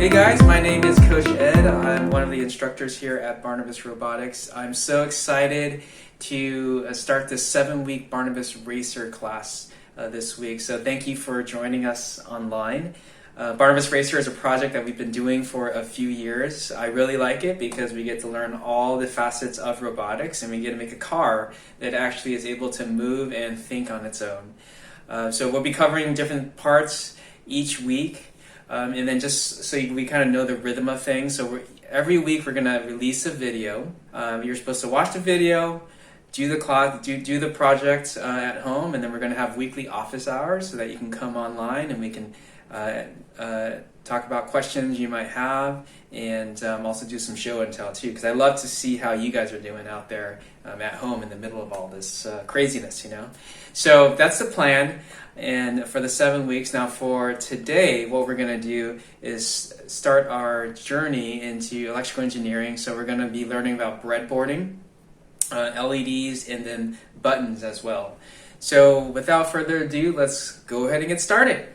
Hey guys, my name is Coach Ed. I'm one of the instructors here at Barnabas Robotics. I'm so excited to start this 7-week Barnabas Racer class this week. So thank you for joining us online. Barnabas Racer is a project that we've been doing for a few years. I really like it because we get to learn all the facets of robotics and we get to make a car that actually is able to move and think on its own. So we'll be covering different parts each week. And then just so we kind of know the rhythm of things. So every week we're going to release a video. You're supposed to watch the video, do the project at home, and then we're going to have weekly office hours so that you can come online and we can talk about questions you might have, and also do some show and tell too, because I love to see how you guys are doing out there at home in the middle of all this craziness, So that's the plan. And for the 7 weeks, now for today, what we're going to do is start our journey into electrical engineering. So we're going to be learning about breadboarding, LEDs, and then buttons as well. So without further ado, let's go ahead and get started.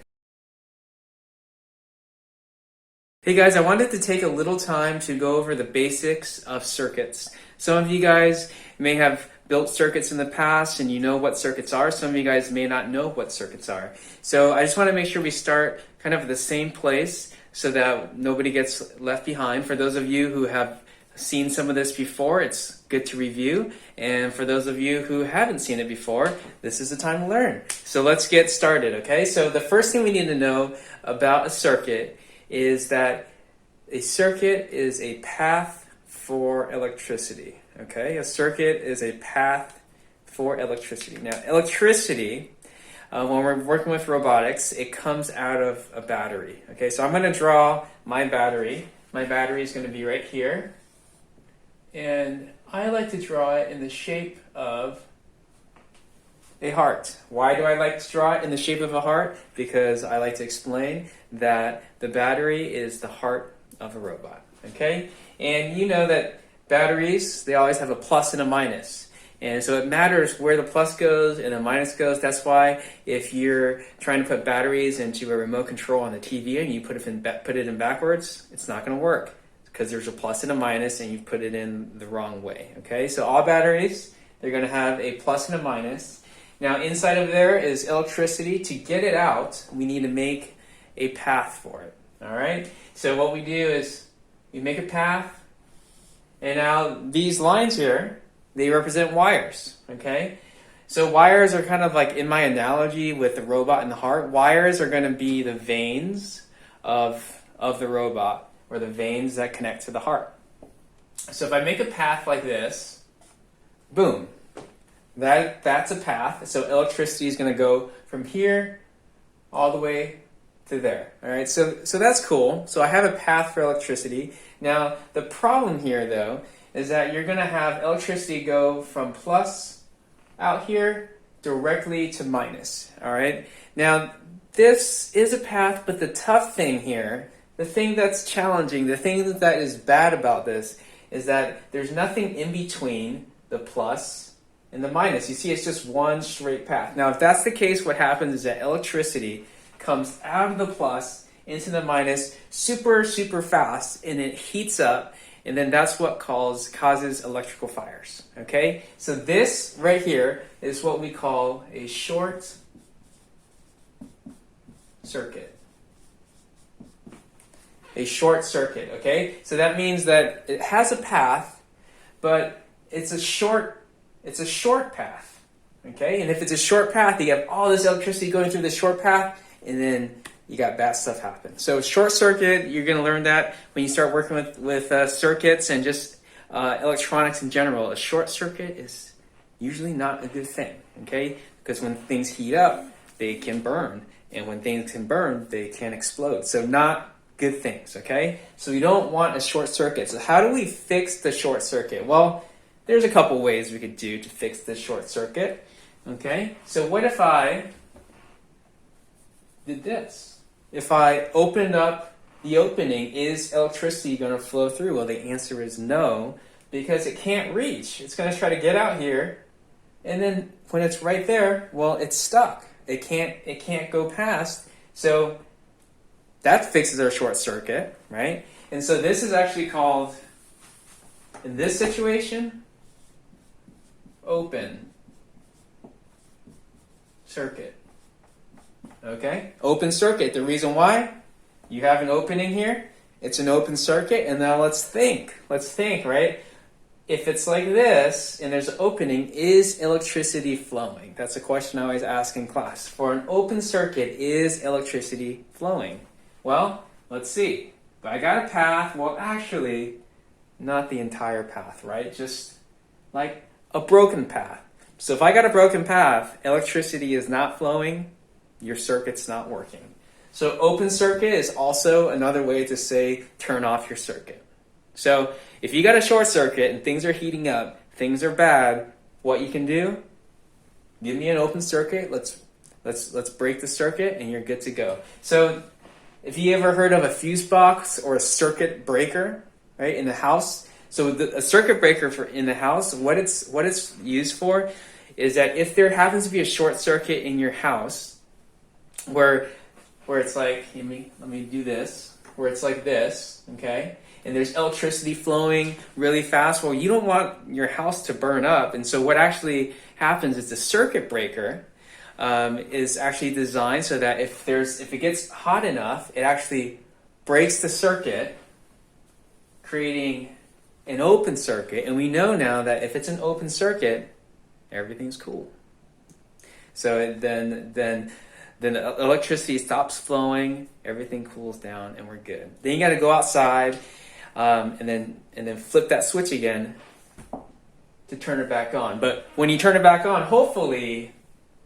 Hey guys, I wanted to take a little time to go over the basics of circuits. Some of you guys may have built circuits in the past and you know what circuits are. Some of you guys may not know what circuits are. So I just want to make sure we start kind of at the same place so that nobody gets left behind. For those of you who have seen some of this before, it's good to review. And for those of you who haven't seen it before, this is the time to learn. So let's get started, okay? So the first thing we need to know about a circuit is that a circuit is a path for electricity. Okay, a circuit is a path for electricity. Now, electricity, when we're working with robotics, it comes out of a battery. Okay, so I'm going to draw my battery. My battery is going to be right here. And I like to draw it in the shape of a heart. Why do I like to draw it in the shape of a heart? Because I like to explain that the battery is the heart of a robot. Okay, and you know that batteries, they always have a plus and a minus. And so it matters where the plus goes and the minus goes. That's why if you're trying to put batteries into a remote control on the TV and you put it in backwards, it's not going to work because there's a plus and a minus and you put it in the wrong way. Okay, so all batteries, they're going to have a plus and a minus. Now inside of there is electricity. To get it out, we need to make a path for it. All right, so what we do is we make a path. And now these lines here, they represent wires, okay? So wires are kind of like, in my analogy with the robot and the heart, wires are going to be the veins of the robot, or the veins that connect to the heart. So if I make a path like this, boom, that's a path. So electricity is going to go from here all the way to there. All right, so that's cool. So I have a path for electricity. Now, the problem here, though, is that you're going to have electricity go from plus out here directly to minus. All right. Now, this is a path, but the tough thing here, the thing that's challenging, the thing that is bad about this, is that there's nothing in between the plus and the minus. You see, it's just one straight path. Now, if that's the case, what happens is that electricity comes out of the plus into the minus super, super fast, and it heats up, and then that's what causes electrical fires, okay? So this right here is what we call a short circuit. A short circuit, okay? So that means that it has a path, but it's a short path, okay? And if it's a short path, you have all this electricity going through this short path, and then you got bad stuff happen. So short circuit, you're going to learn that when you start working with circuits and just electronics in general. A short circuit is usually not a good thing, okay? Because when things heat up, they can burn. And when things can burn, they can explode. So not good things, okay? So we don't want a short circuit. So how do we fix the short circuit? Well, there's a couple ways we could do to fix the short circuit, okay? So what if I did this? If I opened up the opening, is electricity going to flow through? Well, the answer is no, because it can't reach. It's going to try to get out here, and then when it's right there, well, it's stuck. It can't go past. So That fixes our short circuit, right? And so this is actually called, in this situation, open circuit. Okay? Open circuit. The reason why? You have an opening here. It's an open circuit. And now let's think. Let's think, right? If it's like this and there's an opening, is electricity flowing? That's a question I always ask in class. For an open circuit, is electricity flowing? Well, let's see. If I got a path, well, actually, not the entire path, right? Just like a broken path. So if I got a broken path, electricity is not flowing, your circuit's not working. So open circuit is also another way to say turn off your circuit. So if you got a short circuit and things are heating up, things are bad, what you can do, give me an open circuit, let's break the circuit and you're good to go. So if you ever heard of a fuse box or a circuit breaker, right, in the house, so a circuit breaker in the house, what it's used for is that if there happens to be a short circuit in your house where it's like, let me do this, where it's like this, okay, and there's electricity flowing really fast, well, you don't want your house to burn up. And so what actually happens is the circuit breaker is actually designed so that if it gets hot enough, it actually breaks the circuit, creating an open circuit. And we know now that if it's an open circuit, everything's cool. So then electricity stops flowing, everything cools down, and we're good. Then you got to go outside and then flip that switch again to turn it back on. But when you turn it back on, hopefully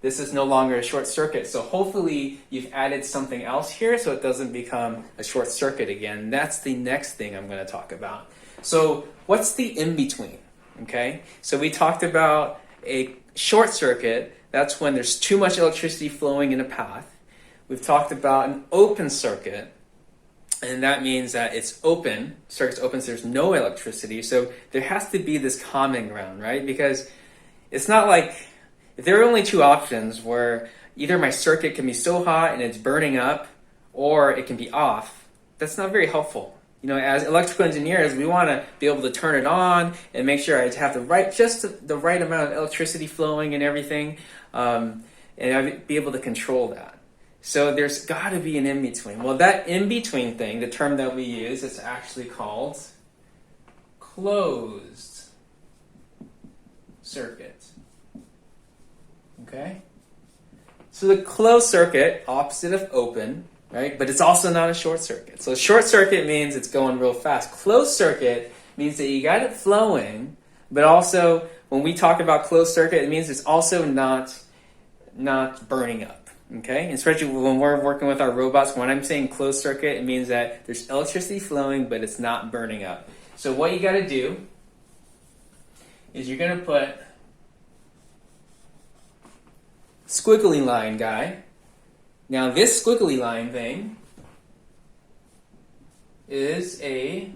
this is no longer a short circuit. So hopefully you've added something else here so it doesn't become a short circuit again. That's the next thing I'm going to talk about. So what's the in-between? Okay, so we talked about a short circuit. That's when there's too much electricity flowing in a path. We've talked about an open circuit, and that means that it's open, circuit's open, so there's no electricity. So there has to be this common ground, right? Because it's not like, if there are only two options where either my circuit can be so hot and it's burning up, or it can be off, that's not very helpful. You know, as electrical engineers, we want to be able to turn it on and make sure I have just the right amount of electricity flowing and everything, and I'd be able to control that. So there's got to be an in-between. Well, that in-between thing, the term that we use, is actually called closed circuit. Okay? So the closed circuit, opposite of open, right? But it's also not a short circuit. So short circuit means it's going real fast. Closed circuit means that you got it flowing, but also when we talk about closed circuit, it means it's also not burning up. Okay? Especially when we're working with our robots, when I'm saying closed circuit, it means that there's electricity flowing, but it's not burning up. So what you got to do is you're going to put squiggly line guy. Now this squiggly line thing is a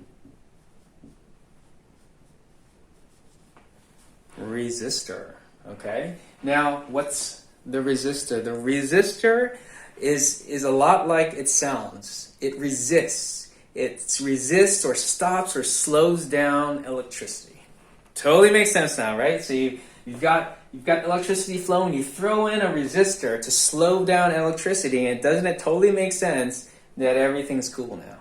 resistor, okay? Now what's the resistor? The resistor is a lot like it sounds. It resists. It resists or stops or slows down electricity. Totally makes sense now, right? So you've got electricity flowing, you throw in a resistor to slow down electricity, and doesn't it totally make sense that everything's cool now?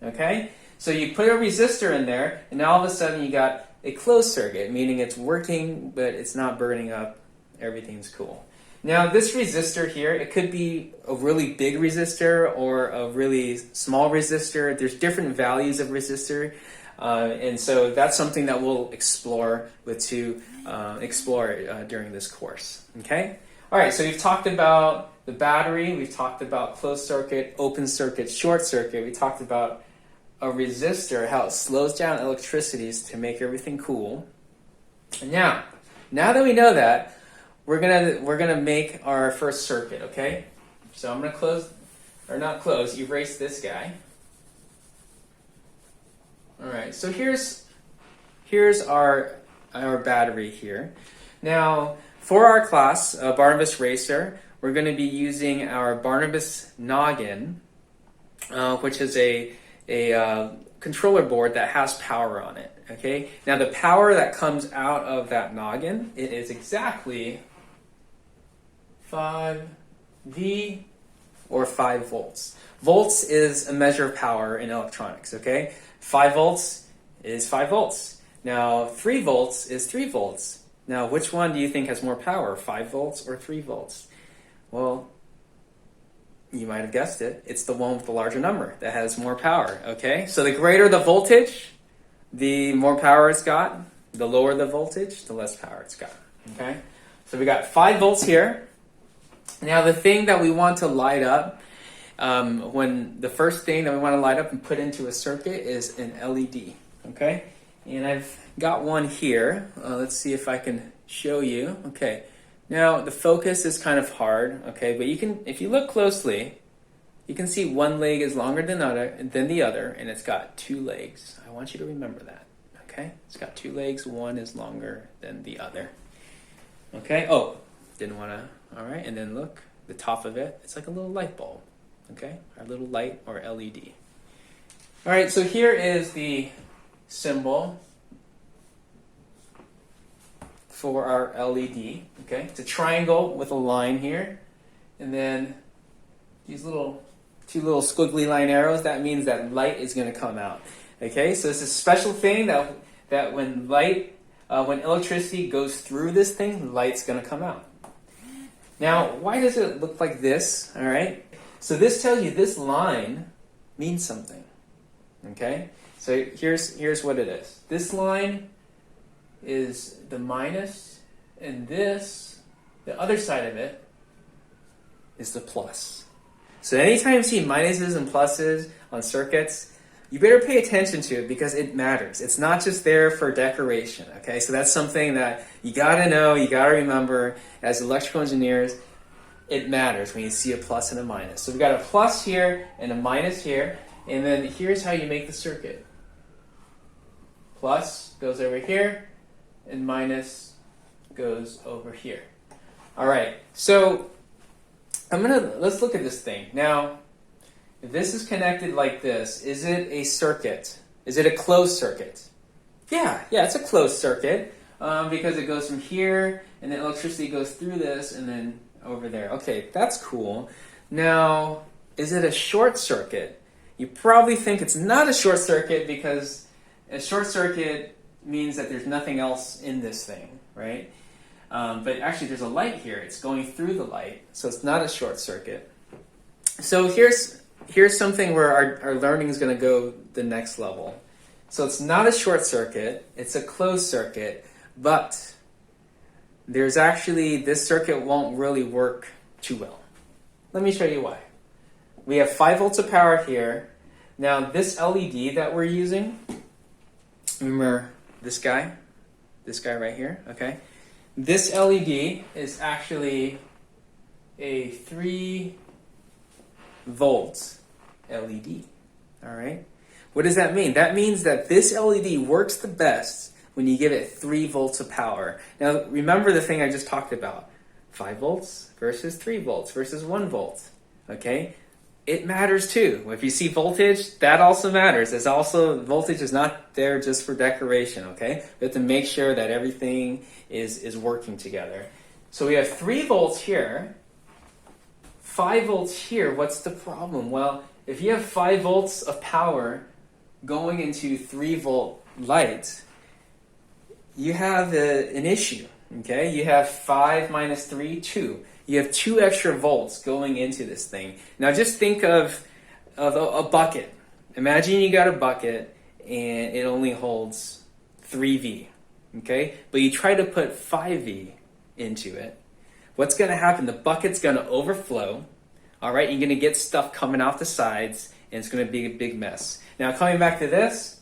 Okay? So you put a resistor in there, and now all of a sudden you got a closed circuit, meaning it's working, but it's not burning up, everything's cool. Now this resistor here, it could be a really big resistor or a really small resistor. There's different values of resistor. And so that's something that we'll explore during this course. Okay? All right, so we've talked about the battery, we've talked about closed circuit, open circuit, short circuit. We talked about a resistor, how it slows down electricity to make everything cool. And now that we know that, we're gonna make our first circuit, okay? So I'm gonna erase this guy. All right, so here's our battery here. Now, for our class, Barnabas Racer, we're going to be using our Barnabas noggin which is a controller board that has power on it. Okay, now the power that comes out of that noggin, it is exactly 5V or 5 volts. Volts is a measure of power in electronics. Okay, 5 volts is 5 volts. Now 3 volts is 3 volts. Now which one do you think has more power, 5 volts or 3 volts? Well, you might have guessed it. It's the one with the larger number that has more power. Okay, so the greater the voltage, the more power it's got. The lower the voltage, the less power it's got. Okay, so we got 5 volts here. Now the thing that we want to light up, the first thing that we want to light up and put into a circuit is an LED. Okay, and I've got one here. Let's see if I can show you. Okay, now the focus is kind of hard. Okay, but you can, if you look closely, you can see one leg is longer than the other, and it's got 2 legs. I want you to remember that. Okay, it's got 2 legs. One is longer than the other. Okay. Oh, didn't want to. All right, and then look, the top of it. It's like a little light bulb. Okay, our little light or LED. All right, so here is the symbol for our LED. Okay, it's a triangle with a line here, and then these two little squiggly line arrows. That means that light is going to come out. Okay, so it's a special thing that when electricity goes through this thing, light's going to come out. Now, why does it look like this? All right, so this tells you this line means something. Okay, so here's what it is. This line is the minus, and this, the other side of it, is the plus. So anytime you see minuses and pluses on circuits, you better pay attention to it because it matters. It's not just there for decoration, okay? So that's something that you gotta know, you gotta remember as electrical engineers. It matters when you see a plus and a minus. So we've got a plus here and a minus here, and then here's how you make the circuit. Plus goes over here, and minus goes over here. All right, so let's look at this thing. Now, if this is connected like this, is it a circuit? Is it a closed circuit? Yeah, it's a closed circuit because it goes from here, and then electricity goes through this, and then over there. Okay, that's cool. Now, is it a short circuit? You probably think it's not a short circuit because a short circuit means that there's nothing else in this thing, right? But actually there's a light here. It's going through the light, so it's not a short circuit. So here's something where our learning is going to go the next level. So it's not a short circuit, it's a closed circuit, but there's actually, this circuit won't really work too well. Let me show you why. We have 5 volts of power here. Now this LED that we're using, remember this guy right here, okay? This LED is actually a 3 volt LED, all right? What does that mean? That means that this LED works the best when you give it 3 volts of power. Now, remember the thing I just talked about. 5 volts versus 3 volts versus 1 volt, okay? It matters too. If you see voltage, that also matters. There's also, voltage is not there just for decoration, okay? We have to make sure that everything is working together. So we have 3 volts here, 5 volts here. What's the problem? Well, if you have 5 volts of power going into 3 volt light, you have an issue, okay? You have 5 minus 3, 2. You have 2 extra volts going into this thing. Now just think of a bucket. Imagine you got a bucket and it only holds 3V, okay? But you try to put 5V into it. What's going to happen? The bucket's going to overflow, all right? You're going to get stuff coming off the sides, and it's going to be a big mess. Now coming back to this,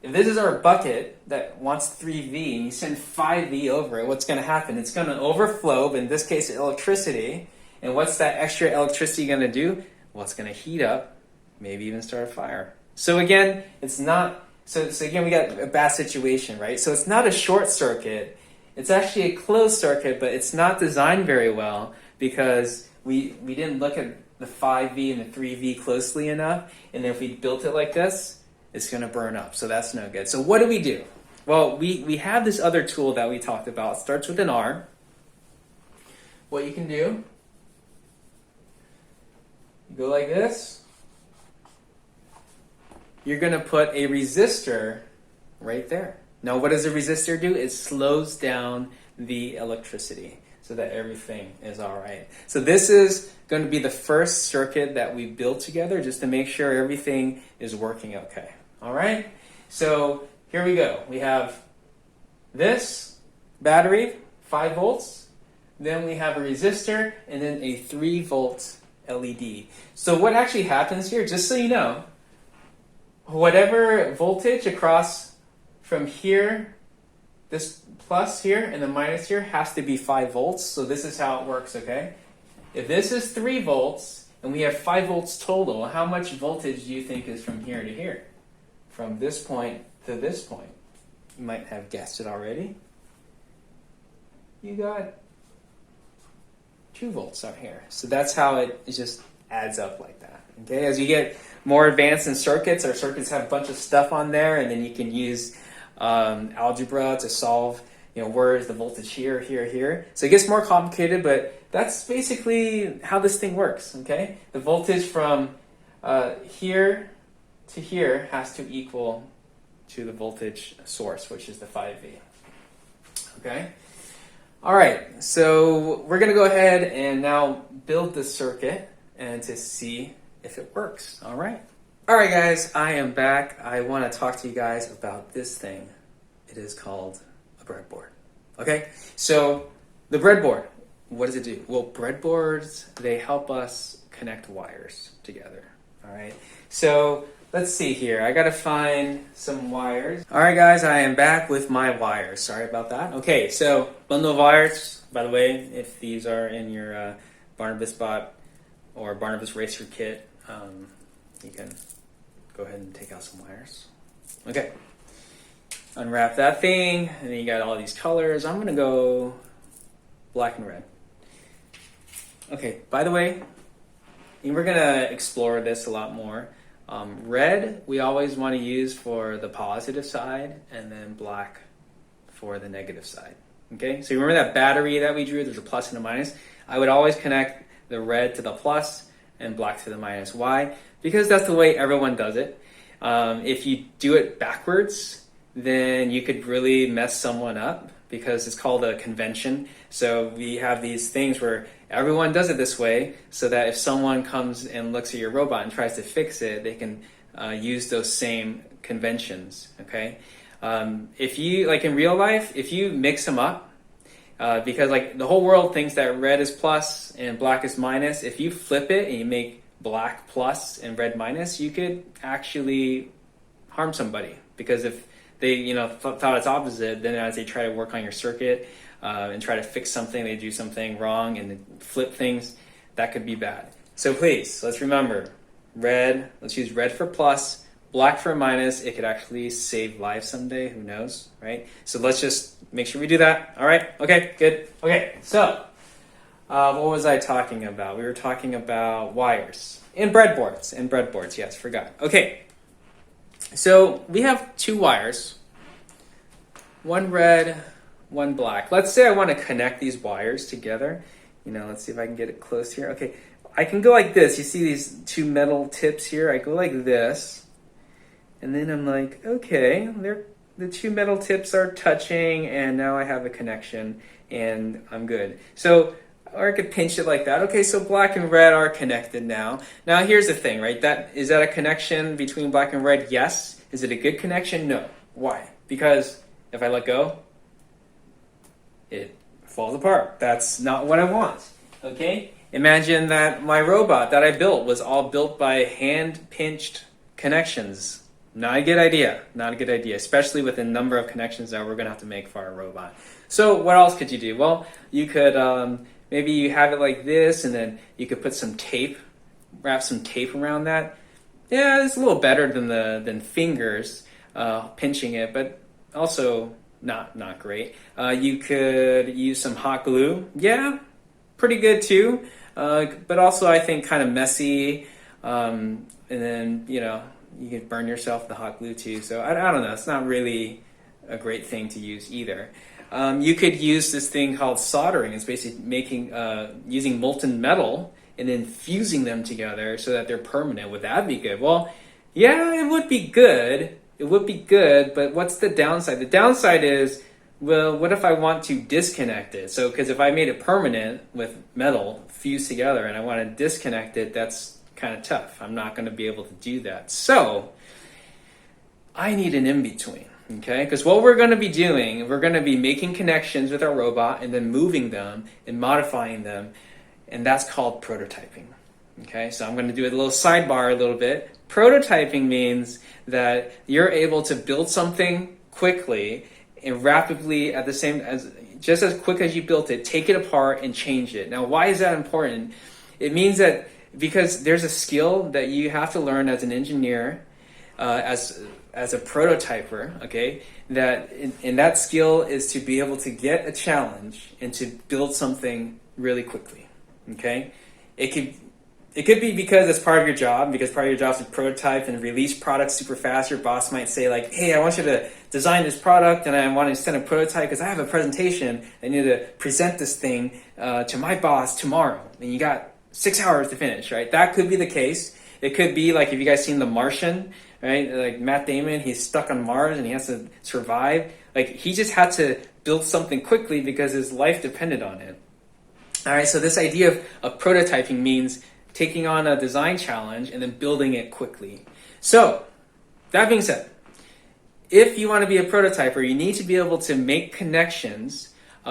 if this is our bucket that wants 3V and you send 5V over it, what's going to happen? It's going to overflow, but in this case, electricity. And what's that extra electricity going to do? Well, it's going to heat up, maybe even start a fire. So again, it's not, so again, we got a bad situation, right? So it's not a short circuit. It's actually a closed circuit, but it's not designed very well because we didn't look at the 5V and the 3V closely enough, and then if we built it like this, it's going to burn up. So that's no good. So what do? Well, we have this other tool that we talked about. It starts with an R. What you can do, you go like this. You're going to put a resistor right there. Now, what does a resistor do? It slows down the electricity so that everything is all right. So this is going to be the first circuit that we build together just to make sure everything is working okay. All right? So here we go. We have this battery, 5 volts. Then we have a resistor and then a 3-volt LED. So what actually happens here, just so you know, whatever voltage across from here, this plus here and the minus here has to be 5 volts. So this is how it works, okay? If this is 3 volts and we have 5 volts total, how much voltage do you think is from here to here? From this point to this point. You might have guessed it already. You got 2 volts out here. So that's how it just adds up like that. Okay, as you get more advanced in circuits, our circuits have a bunch of stuff on there, and then you can use algebra to solve, where is the voltage here, here, here. So it gets more complicated, but that's basically how this thing works. Okay, the voltage from here to here has to equal to the voltage source, which is the 5V. Okay. All right, so we're going to go ahead and now build the circuit and to see if it works. All right. All right, guys, I am back. I want to talk to you guys about this thing. It is called a breadboard. Okay, so the breadboard, what does it do? Well, breadboards, they help us connect wires together. All right, so let's see here. I got to find some wires. All right, guys, I am back with my wires. Sorry about that. Okay, so bundle of wires. By the way, if these are in your Barnabas bot or Barnabas Racer kit, you can go ahead and take out some wires. Okay, unwrap that thing, and then you got all these colors. I'm gonna go black and red. Okay, by the way, and we're gonna explore this a lot more. Red, we always want to use for the positive side, and then black for the negative side. Okay, so you remember that battery that we drew? There's a plus and a minus. I would always connect the red to the plus and black to the minus. Why? Because that's the way everyone does it. If you do it backwards, then you could really mess someone up because it's called a convention. So we have these things where everyone does it this way so that if someone comes and looks at your robot and tries to fix it, they can use those same conventions, okay? If you, like in real life, if you mix them up, because like the whole world thinks that red is plus and black is minus, if you flip it and you make black plus and red minus, you could actually harm somebody. Because if they thought it's opposite, then as they try to work on your circuit and try to fix something, they do something wrong and flip things, that could be bad. So please, let's remember, red, let's use red for plus, black for minus. It could actually save lives someday, who knows, right? So let's just make sure we do that. All right, okay, good. Okay, so what was I talking about? We were talking about wires and breadboards, yes, forgot. Okay, so we have 2 wires, one red, one black. Let's say I want to connect these wires together. Let's see if I can get it close here. Okay, I can go like this. You see these 2 metal tips here? I go like this, and then I'm like, okay, the 2 metal tips are touching, and now I have a connection, and I'm good. So, or I could pinch it like that. Okay, so black and red are connected now. Now here's the thing, right? Is that a connection between black and red? Yes. Is it a good connection? No. Why? Because if I let go, it falls apart. That's not what I want. Okay? Imagine that my robot that I built was all built by hand-pinched connections. Not a good idea. Not a good idea, especially with the number of connections that we're going to have to make for our robot. So what else could you do? Well, you could maybe you have it like this, and then you could put some tape, wrap some tape around that. Yeah, it's a little better than fingers pinching it, but also not great. You could use some hot glue. Yeah, pretty good too, but also I think kind of messy. And then, you could burn yourself with the hot glue too. So I don't know. It's not really a great thing to use either. You could use this thing called soldering. It's basically using molten metal and then fusing them together so that they're permanent. Would that be good? Well, yeah, it would be good. It would be good, but what's the downside? The downside is, well, what if I want to disconnect it? So, because if I made it permanent with metal fused together and I want to disconnect it, that's kind of tough. I'm not going to be able to do that. So, I need an in-between, okay? Because what we're going to be doing, we're going to be making connections with our robot and then moving them and modifying them, and that's called prototyping, okay? So I'm going to do a little sidebar a little bit. Prototyping means that you're able to build something quickly and rapidly at the same as just as quick as you built it, take it apart and change it. Now, why is that important? It means that because there's a skill that you have to learn as an engineer, as a prototyper, okay? And that skill is to be able to get a challenge and to build something really quickly, okay? It could be because it's part of your job, because part of your job is to prototype and release products super fast. Your boss might say like, hey, I want you to design this product and I want to send a prototype because I have a presentation. I need to present this thing to my boss tomorrow. And you got 6 hours to finish, right? That could be the case. It could be like, if you guys seen The Martian, right? Like Matt Damon, he's stuck on Mars and he has to survive. Like he just had to build something quickly because his life depended on it. All right, so this idea of prototyping means taking on a design challenge and then building it quickly. So, that being said, if you want to be a prototyper, you need to be able to make connections. A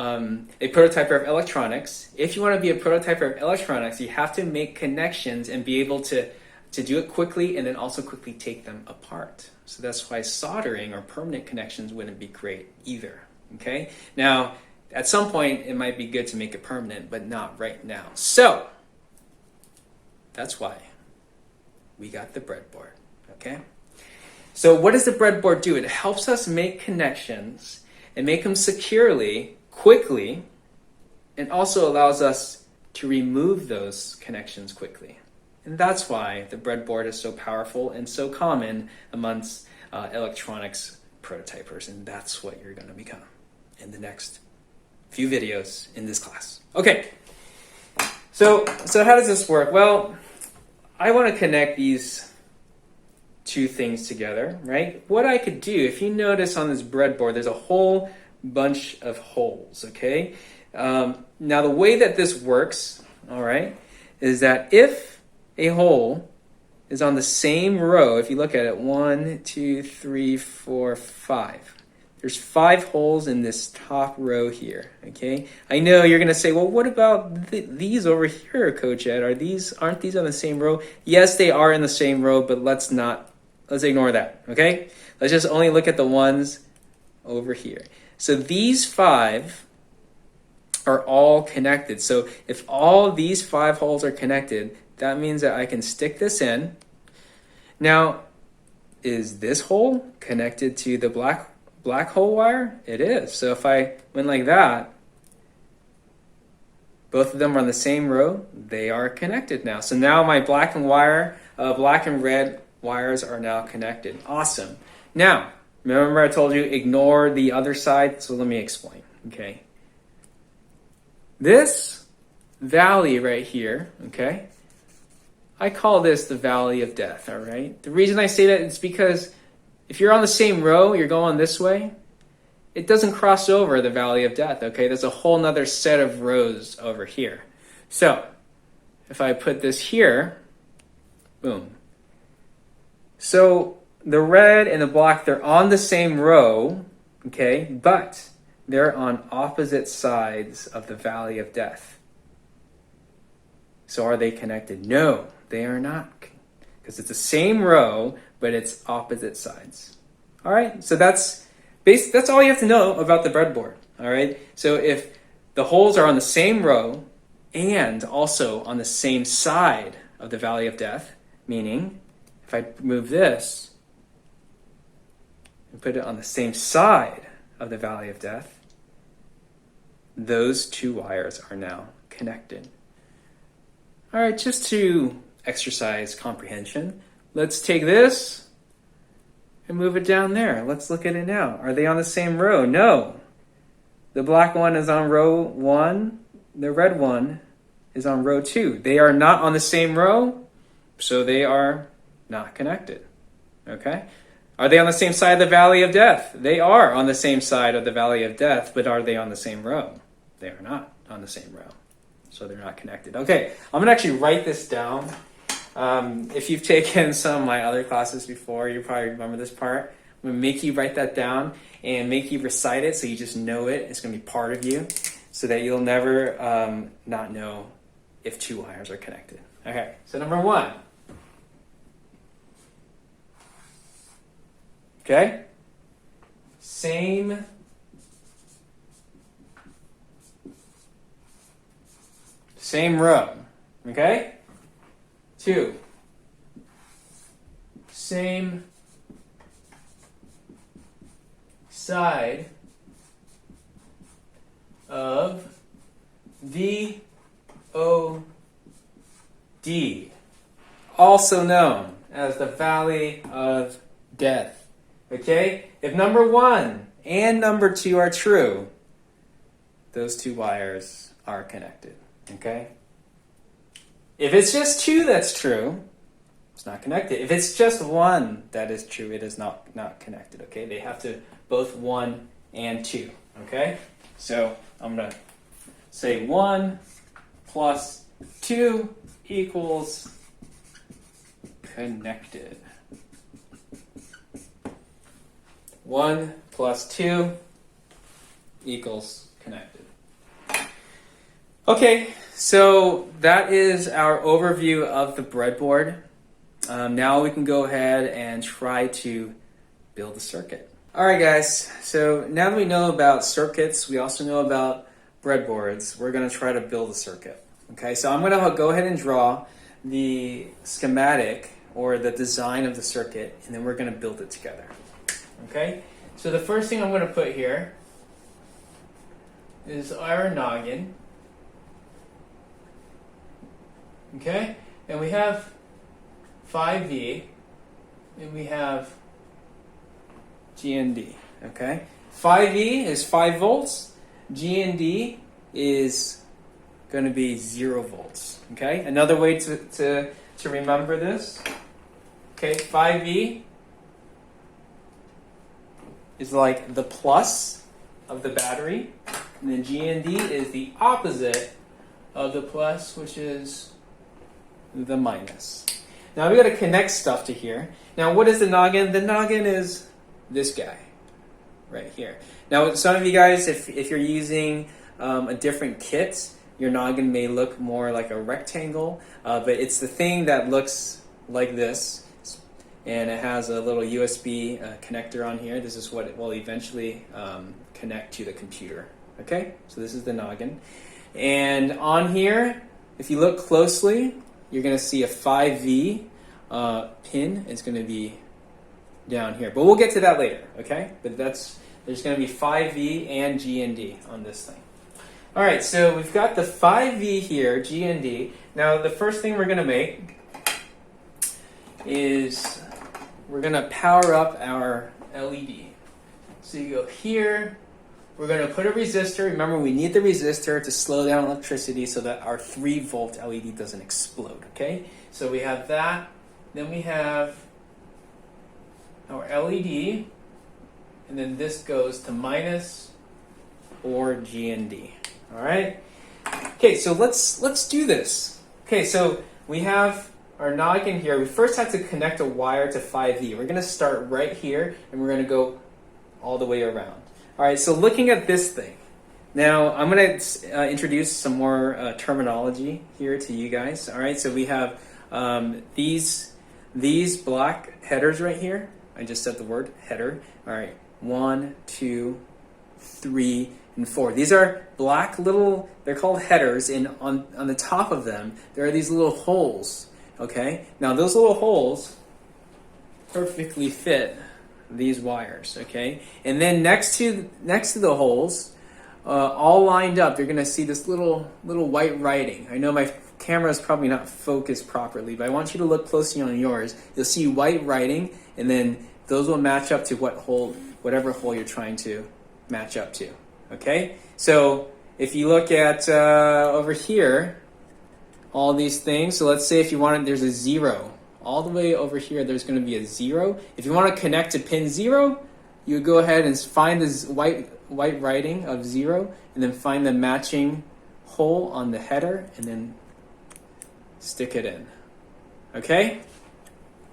prototyper of electronics. If you want to be a prototyper of electronics, you have to make connections and be able to do it quickly and then also quickly take them apart. So that's why soldering or permanent connections wouldn't be great either. Okay? Now, at some point, it might be good to make it permanent, but not right now. So, that's why we got the breadboard, okay? So what does the breadboard do? It helps us make connections and make them securely, quickly, and also allows us to remove those connections quickly. And that's why the breadboard is so powerful and so common amongst electronics prototypers, and that's what you're going to become in the next few videos in this class. Okay, so how does this work? Well, I want to connect these two things together, right? What I could do, if you notice on this breadboard, there's a whole bunch of holes, okay? Now the way that this works, all right, is that if a hole is on the same row, if you look at it, 1, 2, 3, 4, 5. There's 5 holes in this top row here, okay? I know you're gonna say, well, what about these over here, Coach Ed? Aren't these on the same row? Yes, they are in the same row, but let's ignore that, okay? Let's just only look at the ones over here. So these 5 are all connected. So if all these 5 holes are connected, that means that I can stick this in. Now, is this hole connected to the black hole wire? It is. So if I went like that, both of them are on the same row, they are connected now. So now my black and red wires are now connected. Awesome. Now, remember I told you ignore the other side? So let me explain, okay? This valley right here, okay? I call this the valley of death, all right? The reason I say that is because if you're on the same row, you're going this way, it doesn't cross over the valley of death, okay? There's a whole nother set of rows over here. So, if I put this here, boom. So, the red and the black, they're on the same row, okay? But they're on opposite sides of the valley of death. So are they connected? No, they are not. Because it's the same row, but it's opposite sides. All right, so that's all you have to know about the breadboard. All right, so if the holes are on the same row and also on the same side of the valley of death, meaning if I move this and put it on the same side of the valley of death, those 2 wires are now connected. connected. All right, just to exercise comprehension, let's take this and move it down there. Let's look at it now. Are they on the same row? No. The black one is on row 1. The red one is on row 2. They are not on the same row, so they are not connected. Okay? Are they on the same side of the valley of death? They are on the same side of the valley of death, but are they on the same row? They are not on the same row, so they're not connected. Okay, I'm going to actually write this down. If you've taken some of my other classes before, you probably remember this part. I'm going to make you write that down and make you recite it so you just know it. It's going to be part of you so that you'll never not know if two wires are connected. Okay, so number 1. Okay? Same row. Okay? 2. Same side of VOD, also known as the Valley of Death. Okay? If number 1 and number 2 are true, those two wires are connected. Okay? If it's just 2 that's true, it's not connected. If it's just 1 that is true, it is not connected. Okay? They have to both 1 and 2. Okay? So I'm going to say 1 plus 2 equals connected. 1 plus 2 equals connected. Okay, so that is our overview of the breadboard. Now we can go ahead and try to build a circuit. All right, guys, so now that we know about circuits, we also know about breadboards. We're going to try to build a circuit. Okay, so I'm going to go ahead and draw the schematic or the design of the circuit, and then we're going to build it together. Okay, so the first thing I'm going to put here is our noggin. Okay, and we have 5V, and we have GND. Okay, 5V is 5 volts. GND is going to be 0 volts. Okay, another way to remember this. Okay, 5V is like the plus of the battery, and then GND is the opposite of the plus, which is the minus. Now we got to connect stuff to here. Now what is the noggin? The noggin is this guy right here. Now some of you guys, if you're using a different kit, your noggin may look more like a rectangle, but it's the thing that looks like this, and it has a little USB connector on here. This is what it will eventually connect to the computer. Okay, so this is the noggin. And on here, if you look closely, you're going to see a 5V pin. It's going to be down here. But we'll get to that later, okay? But there's going to be 5V and GND on this thing. All right, so we've got the 5V here, GND. Now, the first thing we're going to make is we're going to power up our LED. So you go here. We're going to put a resistor. Remember, we need the resistor to slow down electricity so that our 3-volt LED doesn't explode, okay? So we have that. Then we have our LED. And then this goes to minus or GND, all right? Okay, so let's do this. Okay, so we have our noggin here. We first have to connect a wire to 5V. We're going to start right here, and we're going to go all the way around. All right, so looking at this thing, now I'm going to introduce some more terminology here to you guys. All right, so we have these black headers right here. I just said the word header. All right, 1, 2, 3, and 4. These are black little, they're called headers, and on the top of them, there are these little holes, okay? Now, those little holes perfectly fit these wires, okay? And then next to the holes all lined up, you're going to see this little white writing. I know my camera is probably not focused properly, but I want you to look closely on yours. You'll see white writing, and then those will match up to whatever hole you're trying to match up to. Okay? So if you look at over here, all these things. So let's say if you wanted, there's a 0. All the way over here, there's going to be a 0. If you want to connect to pin 0, you would go ahead and find this white writing of 0, and then find the matching hole on the header, and then stick it in. Okay?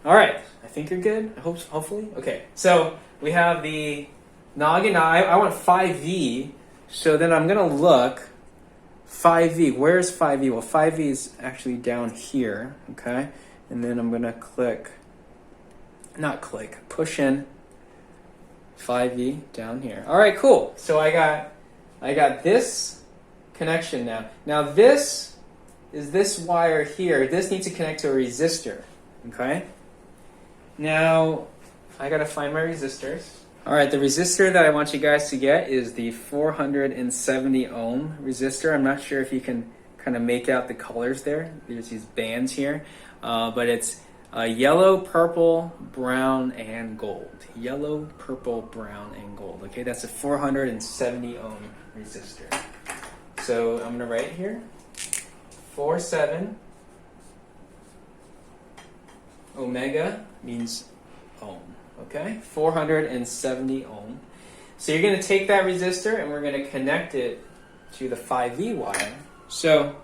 All right. I think you're good. Hopefully. Okay. So we have the noggin. Now I want 5V, so then I'm going to look 5V. Where's 5V? Well, 5V is actually down here. Okay? And then I'm going to push in 5V down here. All right, cool. So I got this connection now. Now this is this wire here. This needs to connect to a resistor. Okay? Now I got to find my resistors. All right, the resistor that I want you guys to get is the 470 ohm resistor. I'm not sure if you can kind of make out the colors there. There's these bands here, but it's yellow, purple, brown, and gold. Yellow, purple, brown, and gold. Okay, that's a 470 ohm resistor. So I'm going to write here 47 omega means ohm. Okay, 470 ohm. So you're going to take that resistor and we're going to connect it to the 5V wire. So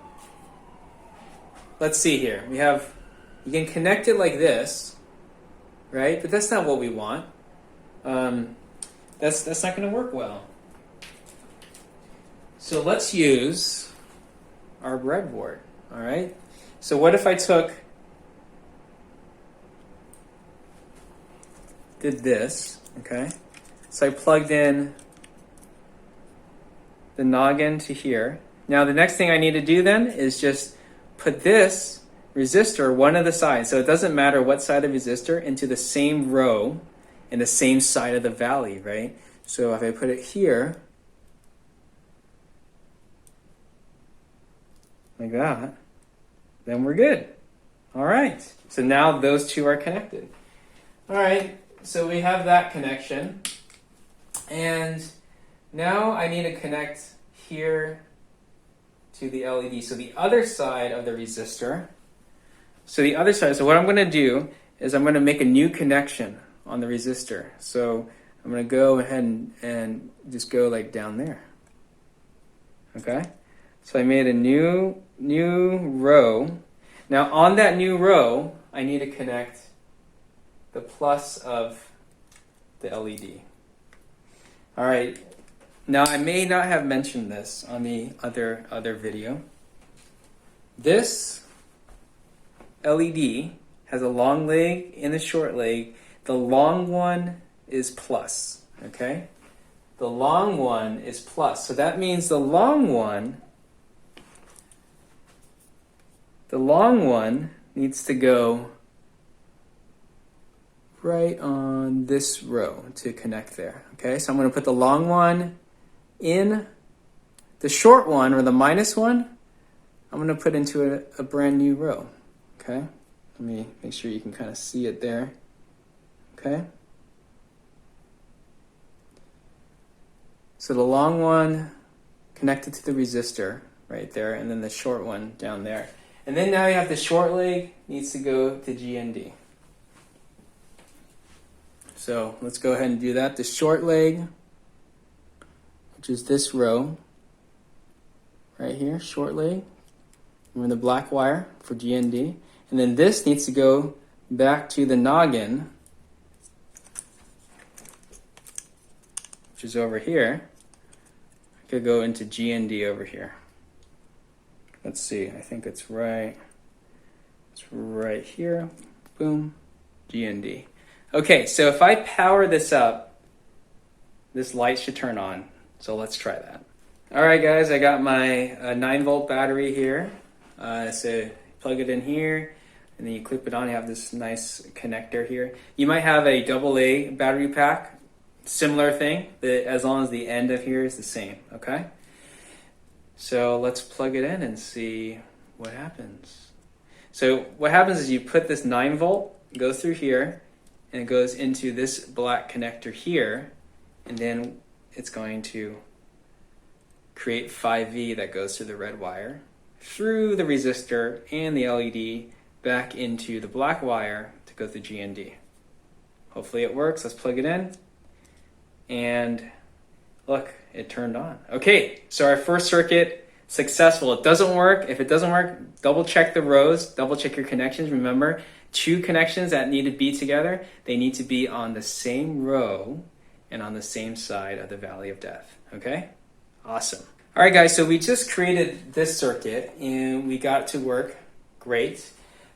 let's see here. You can connect it like this, right? But that's not what we want. That's not going to work well. So let's use our breadboard. All right. So what if I did this? Okay. So I plugged in the noggin to here. Now the next thing I need to do then is just put this resistor, one of the sides, so it doesn't matter what side of the resistor, into the same row and the same side of the valley, right? So if I put it here, like that, then we're good. All right, so now those two are connected. All right, so we have that connection. And now I need to connect here to the LED. So the other side of the resistor, so what I'm going to do is I'm going to make a new connection on the resistor. So I'm going to go ahead and just go like down there. Okay? So I made a new row. Now on that new row, I need to connect the plus of the LED. All right. Now I may not have mentioned this on the other video. This LED has a long leg and a short leg. The long one is plus, okay? The long one is plus. So that means the long one needs to go right on this row to connect there, okay? So I'm going to put the long one in. The short one, or the minus one, I'm going to put into a brand new row. Okay, let me make sure you can kind of see it there. Okay, so the long one connected to the resistor right there, and then the short one down there. And then now you have the short leg needs to go to GND. So let's go ahead and do that. The short leg, which is this row right here, short leg. Remember the black wire for GND. And then this needs to go back to the noggin, which is over here. I could go into GND over here. Let's see, I think it's right here. Boom, GND. Okay, so if I power this up, this light should turn on. So let's try that. All right, guys, I got my 9-volt battery here. So plug it in here, and then you clip it on. You have this nice connector here. You might have a AA battery pack, similar thing, as long as the end of here is the same, okay? So let's plug it in and see what happens. So what happens is you put this 9 volt, goes through here, and it goes into this black connector here, and then it's going to create 5V that goes through the red wire, through the resistor and the LED, back into the black wire to go through GND. Hopefully it works. Let's plug it in. And look, it turned on. Okay, so our first circuit, successful. It doesn't work. If it doesn't work, double check the rows, double check your connections. Remember, 2 connections that need to be together, they need to be on the same row and on the same side of the valley of death. Okay? Awesome. All right, guys, so we just created this circuit and we got it to work. Great.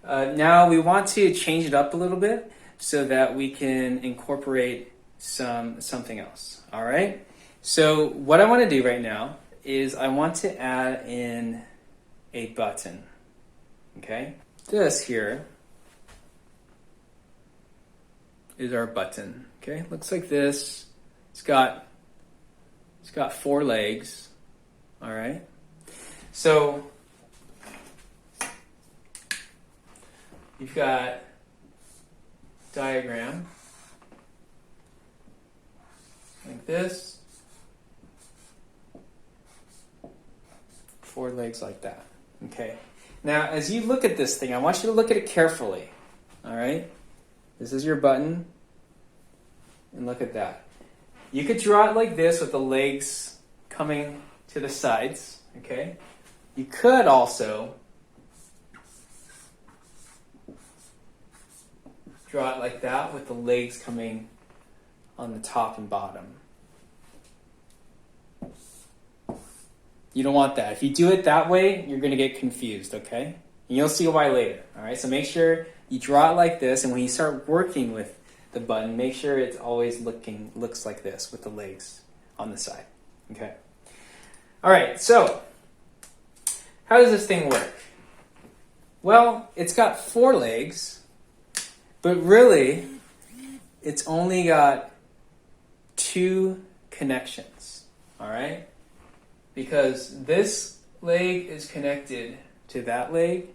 Now we want to change it up a little bit so that we can incorporate something else. All right? So what I want to do right now is I want to add in a button. Okay? This here is our button. Okay? Looks like this. It's got 4 legs. All right? So you've got diagram like this, 4 legs like that. Okay. Now, as you look at this thing, I want you to look at it carefully. All right. This is your button, and look at that. You could draw it like this with the legs coming to the sides. Okay. You could also draw it like that with the legs coming on the top and bottom. You don't want that. If you do it that way, you're going to get confused, okay? And you'll see why later, all right? So make sure you draw it like this, and when you start working with the button, make sure it's always looks like this with the legs on the side, okay? All right, so how does this thing work? Well, it's got 4 legs, but really, it's only got 2 connections, all right? Because this leg is connected to that leg,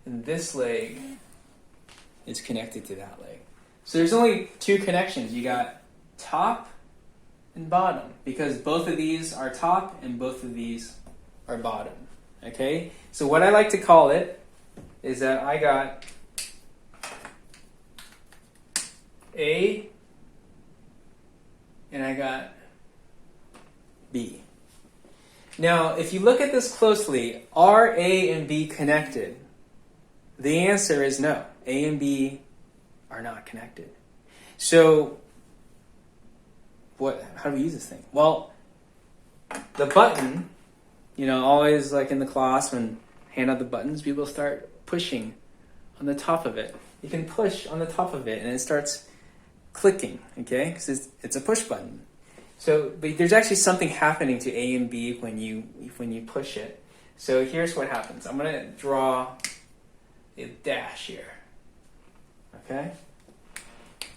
and this leg is connected to that leg. So there's only 2 connections. You got top and bottom, because both of these are top and both of these are bottom, okay? So what I like to call it is that I got A and I got B. Now, if you look at this closely, are A and B connected? The answer is no. A and B are not connected. So, how do we use this thing? Well, the button, always like in the class when hand out the buttons, people start pushing on the top of it. You can push on the top of it and it starts clicking, okay? Because it's a push button. So, but there's actually something happening to A and B when you push it. So here's what happens. I'm going to draw a dash here. Okay?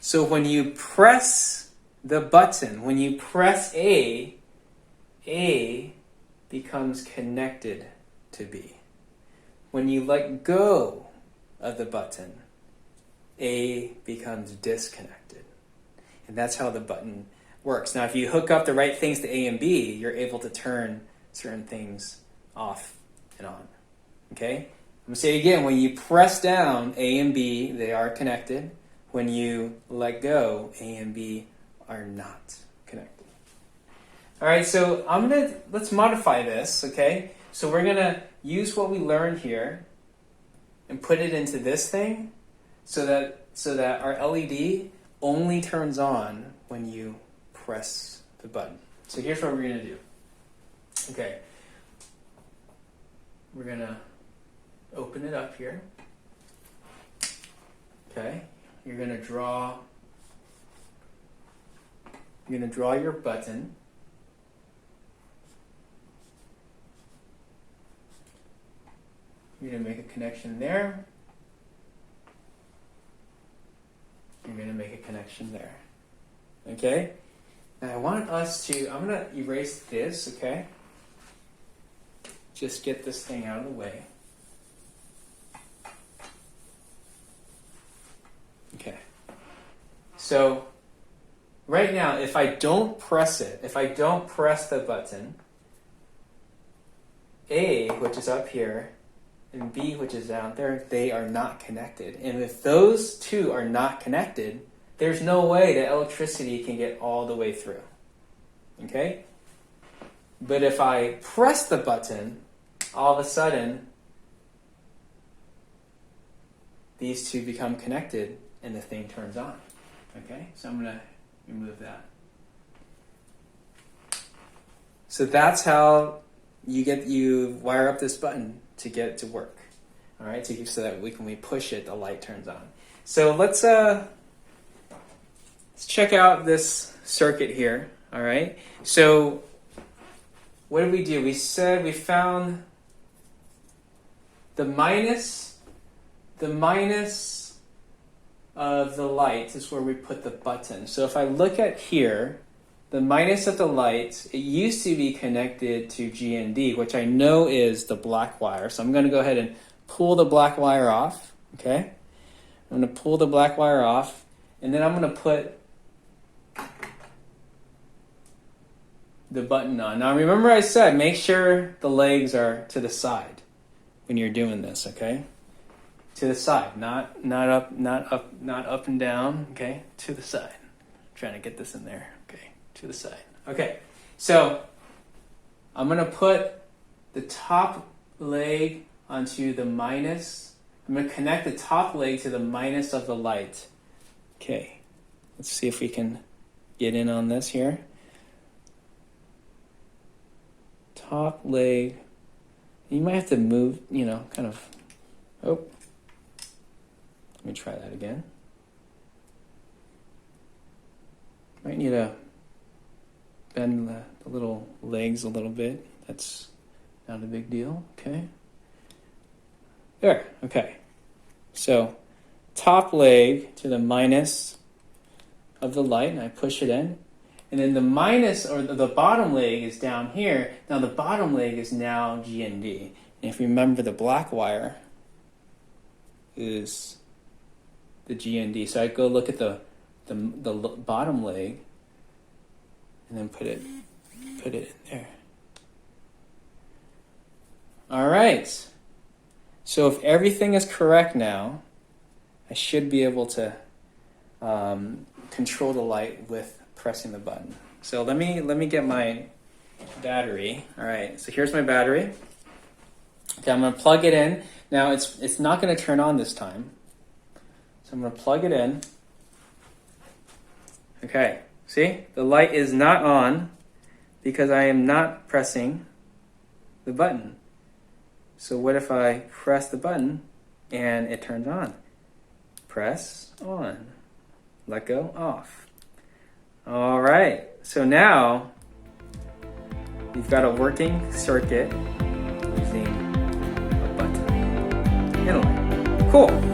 So when you press the button, when you press A becomes connected to B. When you let go of the button, A becomes disconnected. And that's how the button works. Now, if you hook up the right things to A and B, you're able to turn certain things off and on. Okay? I'm going to say it again. When you press down, A and B, they are connected. When you let go, A and B are not connected. All right, so let's modify this, okay? So we're going to use what we learned here and put it into this thing so that our LED only turns on when you press the button. So here's what we're going to do. Okay. We're going to open it up here. Okay. You're going to draw your button. You're going to make a connection there. You're going to make a connection there. Okay? Now I'm going to erase this, okay? just get this thing out of the way. Okay. So right now, if I don't press it, if I don't press the button, A, which is up here, and B, which is down there, they are not connected. And if those two are not connected, there's no way that electricity can get all the way through. Okay? But if I press the button, all of a sudden, these two become connected and the thing turns on. Okay? So I'm going to remove that. So that's how you wire up this button to get it to work. All right? So that when we push it, the light turns on. So let's check out this circuit here. All right? So what did we do? We said we found the minus of the light is where we put the button. So if I look at here, the minus of the light, it used to be connected to GND, which I know is the black wire. So I'm going to go ahead and pull the black wire off. Okay? I'm going to pull the black wire off, and then I'm going to put the button on. Now remember I said make sure the legs are to the side when you're doing this, okay? To the side, not up and down, okay? To the side. I'm trying to get this in there, okay? To the side. Okay, so I'm going to put the top leg onto the minus. I'm going to connect the top leg to the minus of the light. Okay, let's see if we can get in on this here. Top leg. You might have to move, kind of. Oh, let me try that again. Might need to bend the little legs a little bit. That's not a big deal. Okay. There. Okay. So, top leg to the minus of the light, and I push it in. And then the minus, or the bottom leg is down here. Now the bottom leg is now GND. And if you remember, the black wire is the GND. So I go look at the bottom leg and then put it in there. All right. So if everything is correct now, I should be able to control the light with pressing the button. So let me get my battery. All right, so here's my battery. Okay, I'm going to plug it in. Now it's not going to turn on this time. So I'm going to plug it in. Okay, see? The light is not on because I am not pressing the button. So what if I press the button and it turns on? Press on. Let go, off. All right, so now we've got a working circuit using a button and a light. Cool.